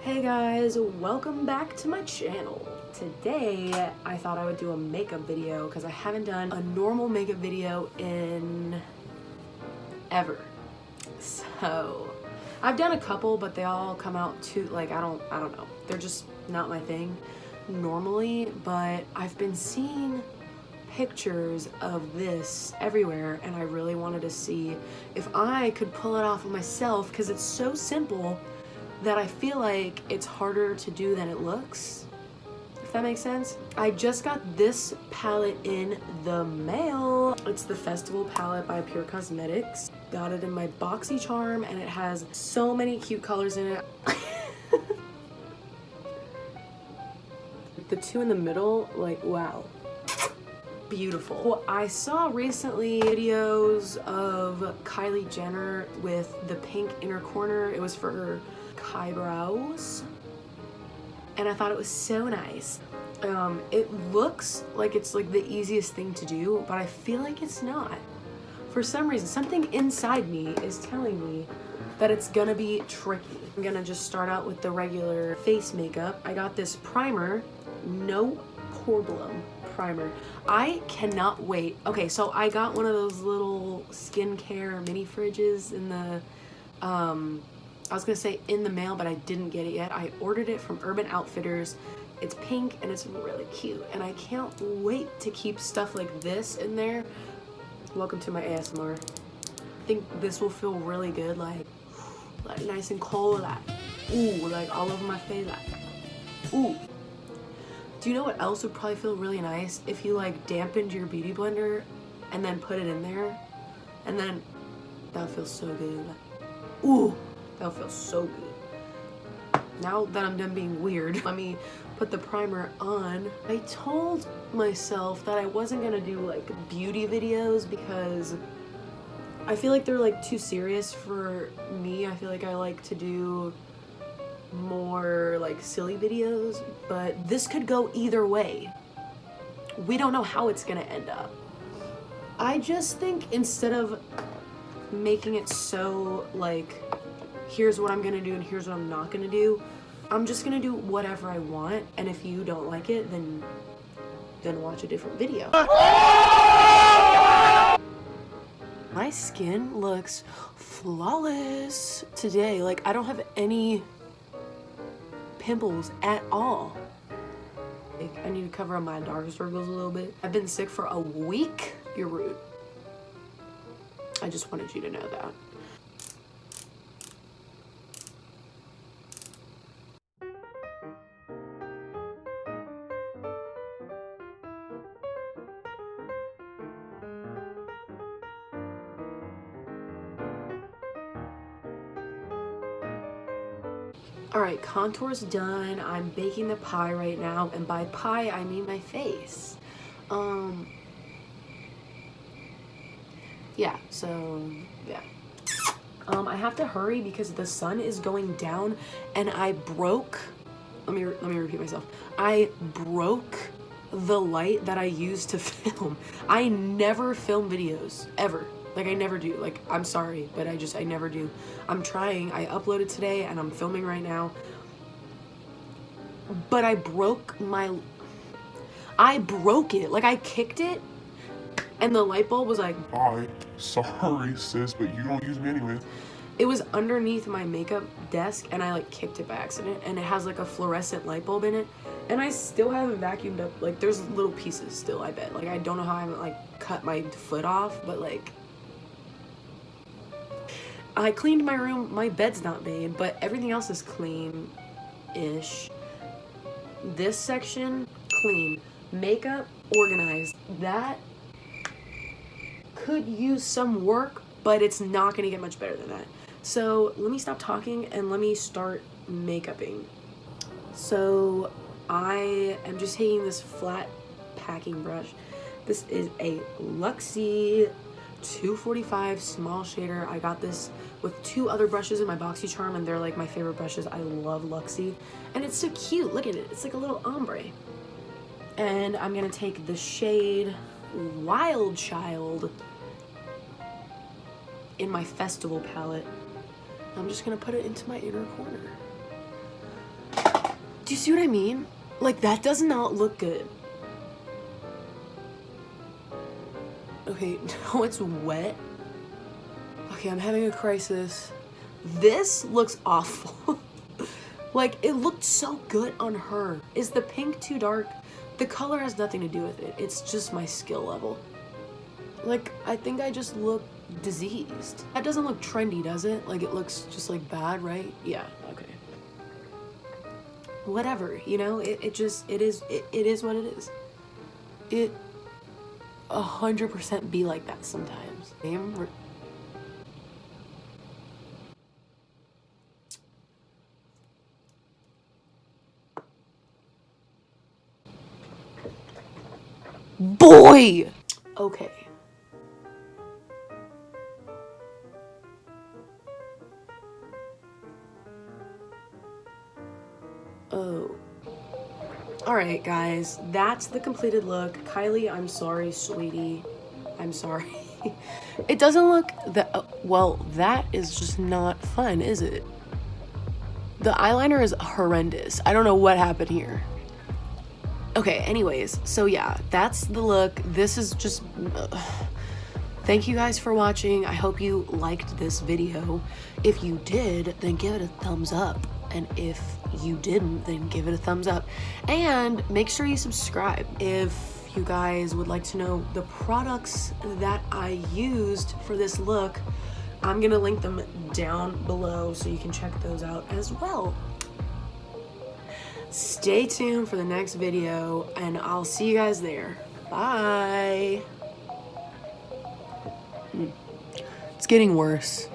Hey guys, welcome back to my channel. Today I thought I would do a makeup video because I haven't done a normal makeup video in ever. So I've done a couple, but they all come out too I don't know. They're just not my thing normally, but I've been seeing pictures of this everywhere and I really wanted to see if I could pull it off of myself because it's so simple that I feel like it's harder to do than it looks, if that makes sense. I just got this palette in the mail. It's the Festival palette by Pure Cosmetics. Got it in my boxy charm and it has so many cute colors in it. The two in the middle, like, wow. Beautiful. Well, I saw recently videos of Kylie Jenner with the pink inner corner. It was for her eyebrows and I thought it was so nice. It looks like it's like the easiest thing to do, but I feel like it's not. For some reason, something inside me is telling me that it's gonna be tricky. I'm gonna just start out with the regular face makeup. I got this primer, no problem primer. I cannot wait. Okay, so I got one of those little skincare mini fridges in the I was gonna say in the mail, but I didn't get it yet. I ordered it from Urban Outfitters. It's pink and it's really cute and I can't wait to keep stuff like this in there. Welcome to my ASMR. I think this will feel really good, like nice and cold, like ooh, like all over my face, like ooh. Do you know what else would probably feel really nice? If you like dampened your beauty blender and then put it in there, and then that feels so good. Like, ooh. That'll feel so good. Now that I'm done being weird, let me put the primer on. I told myself that I wasn't gonna do like beauty videos because I feel like they're like too serious for me. I feel like I like to do more like silly videos, but this could go either way. We don't know how it's gonna end up. I just think instead of making it so like here's what I'm gonna do and here's what I'm not gonna do, I'm just gonna do whatever I want, and if you don't like it, then watch a different video. My skin looks flawless today. Like, I don't have any pimples at all. Like, I need to cover up my dark circles a little bit. I've been sick for a week. You're rude. I just wanted you to know that. Alright, contour's done. I'm baking the pie right now, and by pie I mean my face. Yeah, so yeah. I have to hurry because the sun is going down and I broke, let me repeat myself. I broke the light that I use to film. I never film videos, ever. Like, I never do. Like, I'm sorry, but I never do. I'm trying. I uploaded today and I'm filming right now. But I broke it. Like, I kicked it and the light bulb was like, "Bye. Sorry, sis, but you don't use me anyway." It was underneath my makeup desk and I like kicked it by accident, and it has like a fluorescent light bulb in it. And I still haven't vacuumed up. Like, there's little pieces still, I bet. Like, I don't know how I haven't like cut my foot off, but like, I cleaned my room. My bed's not made, but everything else is clean-ish. This section, clean. Makeup, organized. That could use some work, but it's not gonna get much better than that. So let me stop talking and let me start makeuping. So I am just taking this flat packing brush. This is a Luxie 245 small shader. I got this with two other brushes in my boxy charm and they're like my favorite brushes. I love Luxie and it's so cute. Look at it. It's like a little ombre. And I'm gonna take the shade Wild Child in my Festival palette. I'm just gonna put it into my inner corner. Do you see what I mean? Like, that does not look good. Okay, now it's wet. Okay, I'm having a crisis. This looks awful. Like, it looked so good on her. Is the pink too dark? The color has nothing to do with it. It's just my skill level. Like, I think I just look diseased. That doesn't look trendy, does it? Like, it looks just like bad, right? Yeah, okay. Whatever, you know, it is what it is. It 100% be like that sometimes. Boy! Okay. Oh. Alright, guys. That's the completed look. Kylie, I'm sorry, sweetie. I'm sorry. It doesn't look that... well, that is just not fun, is it? The eyeliner is horrendous. I don't know what happened here. Okay, anyways, so yeah, that's the look. This is just... thank you guys for watching. I hope you liked this video. If you did, then give it a thumbs up. And if you didn't, then give it a thumbs up. And make sure you subscribe. If you guys would like to know the products that I used for this look, I'm gonna link them down below so you can check those out as well. Stay tuned for the next video, and I'll see you guys there. Bye. It's getting worse.